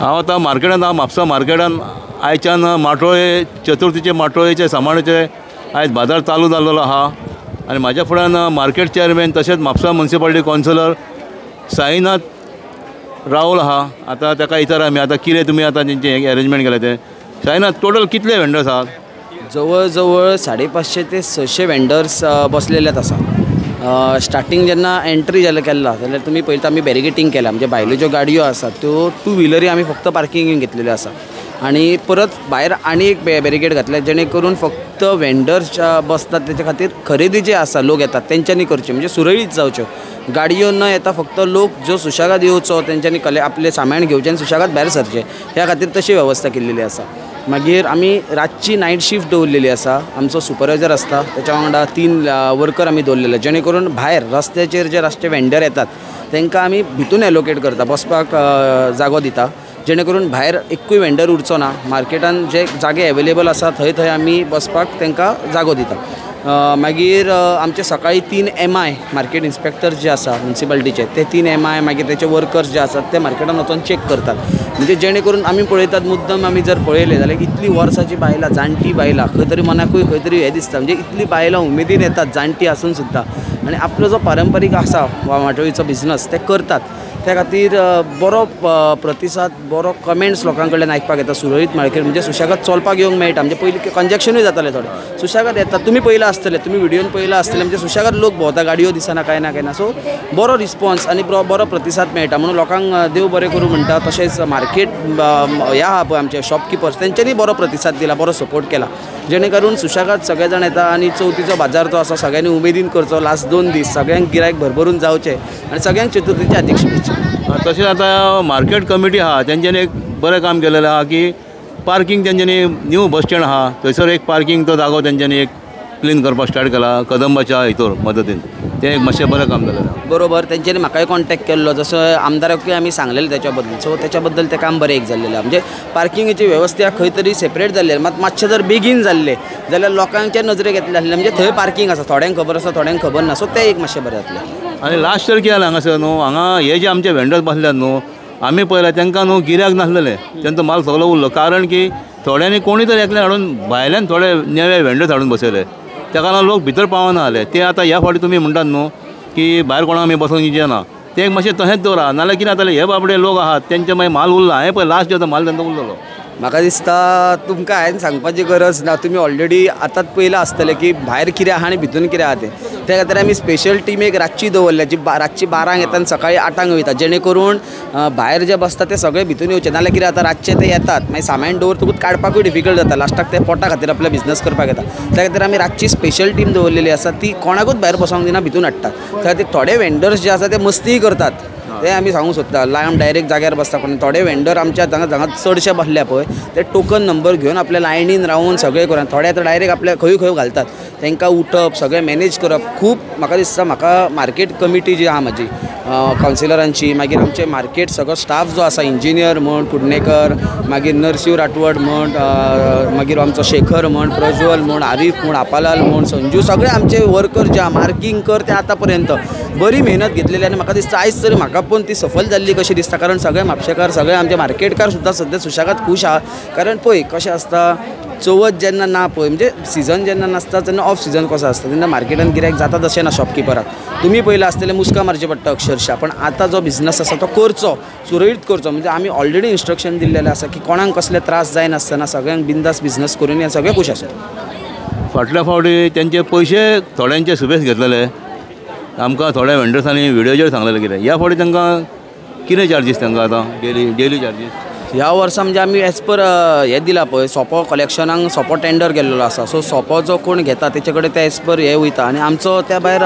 हांव आतां मार्केटांत म्हापसा मार्केटांत आयच्यान माटोळे चतुर्थीचे माटोळेचे सामानाचे आयज बाजार चालू जाल्लो आहा आनी म्हाज्या फुड्यान मार्केट चेअरमॅन तशेंच म्हापसा म्युनिसिपालिटी कावन्सिलर साईनाथ राहुल आहा. आतां ताका विचारा आमी आतां कितें तुमी आतां तेंचें अरेंजमेंट केलें तें. साईनाथ, टोटल कितले वेंडर्स आहात? जवळ जवळ 550 ते 600 वेंडर्स बसलेलेच आसा. स्टार्टिंग जेन्ना एंट्री केला जाल्यार तुमी पळयता आमी बॅरिगेटींग केला, म्हणजे भायल्यो ज्यो गाडयो आसात त्यो 2 व्हिलरी आमी फक्त पार्किंगेक घेतलेल्यो आसा आणि परत भायर आनी एक बॅरिगेड घातल्या जेणे करून फक्त वेंडर्स बसतात त्याच्या खातीर खरेदी जे आसा लोक येतात तेंच्यांनी करचे, म्हणजे सुरळीत जावच्यो. गाडयो न येता फक्त लोक जो सुशेगाद येवचो तेंच्यांनी आपले सामान घेवचें आनी सुशेगाद भायर सरचे ह्या खातीर तशी वेवस्था केल्लेली आसा. मागीर आमी रातची नायट शिफ्ट दवरलेली आसा. आमचो सुपरवायझर आसता, त्याच्या वांगडा 3 वर्कर आमी दवरलेले जेणे करून भायर रस्त्याचेर जे रातचे वेंडर येतात तांकां आमी भितून एलोकेट करता, बसपाक जागो दिता जेणे करून भायर एकूय वेंडर उरचो ना. मार्केटान जे जागे अवेलेबल आसा थंय आमी बसपाक तांकां जागो दिता. मागीर आमचे सकाळी 3 MI मार्केट इन्स्पेक्टर जे आसा म्युनिसिपालिटीचे ते 3 MI मागीर त्याचे वर्कर्स जे आसात ते मार्केटान वचून चेक करतात, म्हणजे जेणे करून आमी पळयतात मुद्दम आमी जर पळयलें जाल्यार इतली वर्साची बायलां, जाणटी बायलां, खंय तरी मनाकूय खंय तरी हें दिसता, म्हणजे इतली बायलां उमेदीन येतात जाणटी आसून सुद्दां आनी आपलो जो पारंपारीक आसा वाटोळीचो बिझनस ते करतात. त्या खातीर बरो प्रतिसाद, बरो कमेंट्स लोकां कडल्यान आयकपाक येता. सुरळीत मार्केट म्हणजे सुशेगाद चलपाक येवंक मेळटा, म्हणजे पयलीं कंजेक्शनूय जातालें थोडें, सुशेगाद येतात. तुमी पयला आसतले, तुमी व्हिडिओन पयला आसतले, म्हणजे सुशेगाद लोक भोंवता, गाडयो दिसना काय ना. सो बरो रिस्पॉन्स आनी बरो प्रतिसाद मेळटा म्हणून लोकांक देव बरें करूं म्हणटा. तशेंच मार्केट ह्या आहा पळय आमचे शॉपकिपर्स तेंच्यांनी बरो प्रतिसाद दिला, बरो सपोर्ट केला जेणे करून सुशेगाद सगळे जाण येता आनी चवथीचो बाजार जो आसा सगळ्यांनी उमेदीन करचो. लास्ट 2 दीस सगळ्यांक गिरायक भरभरून जावचें आनी सगळ्यांक चतुर्थीचे हार्दिक शुभेच्छा. तशेंच आतां मार्केट कमिटी आहा तेंच्यांनी एक बरें काम केलेलें आहा की पार्किंग तेंच्यांनी न्यू बस स्टँड आहा थंयसर एक पार्किंग तो जागो तेंच्यांनी एक क्लीन करपाक स्टार्ट केला कदंबाच्या हितूर मदतीन. तें एक मातशें बरें काम जालेलें आहा. बरोबर, तेंच्यांनी म्हाकाय कॉन्टॅक्ट केल्लो, जसं आमदाराकूय आमी सांगलेलें त्याच्या बद्दल. सो त्याच्या बद्दल तें काम बरें एक जाल्लेलें आहा. म्हणजे पार्किंगेची वेवस्था खंय तरी सेपरेट जाल्लें, मातशें जर बेगीन जाल्लें जाल्यार लोकांच्या नजरेक येतलें आसलें, म्हणजे थंय पार्किंग आसा, थोड्यांक खबर आसा थोड्यांक खबर ना. सो तें एक मातशें बरें जातलें. आनी लास्ट इयर कितें जालें हांगासर न्हू, हांगा हे जे आमचे वेंडर्स बसल्यात न्हू, आमी पळयल्यार तांकां न्हू गिरायक नासलेलें, तेंचो माल सगळो उरलो. कारण की थोड्यांनी कोणी तरी एकल्यान हाडून भायल्यान थोडे नवे वेंडर्स हाडून बसयले, तेका लागून लोक भितर पावना जाले. ते आतां ह्या फावटी तुमी म्हणटात न्हू की भायर कोणाक आमी बसोवंक दिवचें ना, तें एक मातशें तशेंच दवरा, नाल्यार कितें जातालें हे बाबडे लोक आहात तेंचे मागीर माल उरला. हांवें पळय लास्ट जो माल तेंचो उरलेलो. म्हाका दिसता तुमकां हांवें सांगपाची गरज ना, तुमी ऑलरेडी आतांच पयलां आसतलें की भायर कितें आहा आनी भितून कितें आहा तें. त्या खातीर आमी स्पेशल टीम एक रातची दवरल्या जी रातची 12 येता आनी सकाळी 8 वयता, जेणे करून भायर जे बसता ते सगळे भितून येवचे. नाल्यार कितें जाता रातचे ते येतात मागीर सामान दवरतकूच काडपाकूय डिफिकल्ट जाता, लास्टाक ते पोटा खातीर आपले बिझनस करपाक येता. त्या खातीर आमी रातची स्पेशल टीम दवरलेली आसा, ती कोणाकूच भायर बसोंक दिना, भितून हाडटात. त्या खातीर थोडे वेंडर्स जे आसा ते मस्ती करतात ते आमी सांगूंक सोदता. लायन डायरेक्ट जाग्यार बसता कोणी, थोडे वेंडर आमच्या हांगा चडशे बसल्या पळय ते टोकन नंबर घेवन आपल्या लायनीन रावून सगळें करून, थोडे तर डायरेक्ट आपल्या खंय घालतात, तांकां उठप सगळें मॅनेज करप. खूब म्हाका दिसता म्हाका मार्केट कमिटी जी आहा म्हजी कावन्सिलरांची, मागीर आमचे मार्केट सगळो स्टाफ जो आसा, इंजिनियर म्हण कुडणेकर, मागीर नरसिंह राठवड म्हण, मागीर आमचो शेखर म्हण, प्रज्वल म्हण, आरीफ म्हण, आपालाल म्हण, संजू, सगळे आमचे वर्कर जे आहा मार्किंग कर ते आतां पर्यंत बरी मेहनत घेतलेली आनी म्हाका दिसता आयज तरी म्हाका पण ती सफल जाल्ली कशी दिसता. कारण सगळे म्हापशेकार, सगळे आमचे मार्केटकार सुद्दां सद्या सुशेगाद खूश आहा. कारण पळय कशें आसता, चवथ जेन्ना ना पळय, म्हणजे सिजन जेन्ना नासता तेन्ना ऑफ सिजन कसो आसता तेन्ना मार्केटान गिरायक जाता तशें ना शॉपकिपराक. तुमी पयला आसतलें मुस्का मारचें पडटा अक्षरशः, पण आतां जो बिझनस आसा तो करचो, सुरळीत करचो. म्हणजे आमी ऑलरेडी इन्स्ट्रक्शन दिल्लेलें आसा की कोणाक कसले त्रास जायनासतना सगळ्यांक बिंदास बिझनस करून हे सगळे खूश आसा. फाटल्या फावटी तेंचे पयशे थोड्यांचे सुबेज घेतलेले, आमकां थोड्या वेंडर्सांनी व्हिडिओचेर सांगलेलें कितें. ह्या फावटी तांकां कितें चार्जीस तांकां आतां डेली चार्जीस? ह्या वर्सा म्हणजे आमी एज पर हे दिला पळय सोपो कलेक्शनाक सोपो टेंडर गेल्लो आसा. सो सोपो जो कोण घेता तेचे कडेन ते एज पर हे वयता आनी आमचो त्या भायर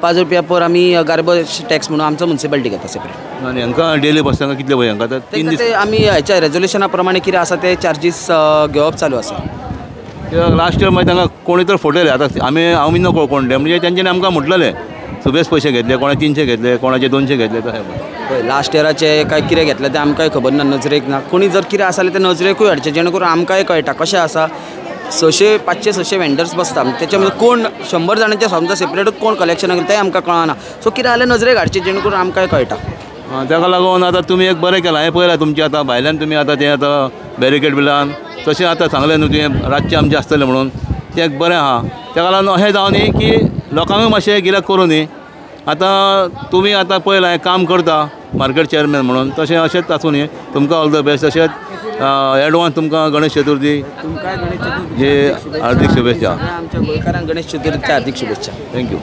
5 रुपया पर आमी गार्बेज टॅक्स म्हणून आमचो म्युनिसिपालिटी घेता सेपरेट. आनी हांकां डेली बस तांकां कितले पळय हांकां 3 दीस आमी हेच्या रेजोल्युशना प्रमाणे कितें आसा ते चार्जीस घेवप चालू आसा. लास्ट इयर मागीर तांकां कोणी तर फटयले. आतां हांव बी नको कोण म्हणजे तेंच्यांनी आमकां म्हटलेलें सुबेज पयशे घेतले, कोणाचे 300 घेतले, कोणाचे 200 घेतले तशें. लास्ट इयराचे काय कितें घेतले ते आमकांय खबर ना, नजरेक ना. कोणी जर कितें आसलें ते नजरेकूय हाडचें जेणे करून आमकांय कळटा कशें आसा. 500-600 वेंडर्स बसता, त्याच्यामध्ये कोण 100 जाणांचे समजा सेपरेटूच कोण कलेक्शन करता तें आमकां कळना. सो कितें जाल्यार नजरेक हाडचें जेणे करून आमकांय कळटा. ताका लागून आतां तुमी एक बरें केलां हें पळयलां तुमचें आतां भायल्यान तुमी आतां तें आतां बॅरिकेड बिलान तशें आतां सांगलें न्हू तुवें रातचें आमचें आसतलें म्हणून तें एक बरें आहा ताका लागून अशें जावं न्ही की लोकांकूय मातशें गिरायक करूं न्ही आतां तुमी आतां पळयलां हें काम करता मार्केट चॅरमॅन म्हणून तशें अशेंच आसूं न्ही तुमकां ऑल द बेस्ट तशेंच एडवान्स तुमकां गणेश चतुर्थी तुमकां गणेश चतुर्थी हे हार्दिक शुभेच्छा आमच्या गोंयकारांक गणेश चतुर्थीच्या हार्दिक शुभेच्छा थँक्यू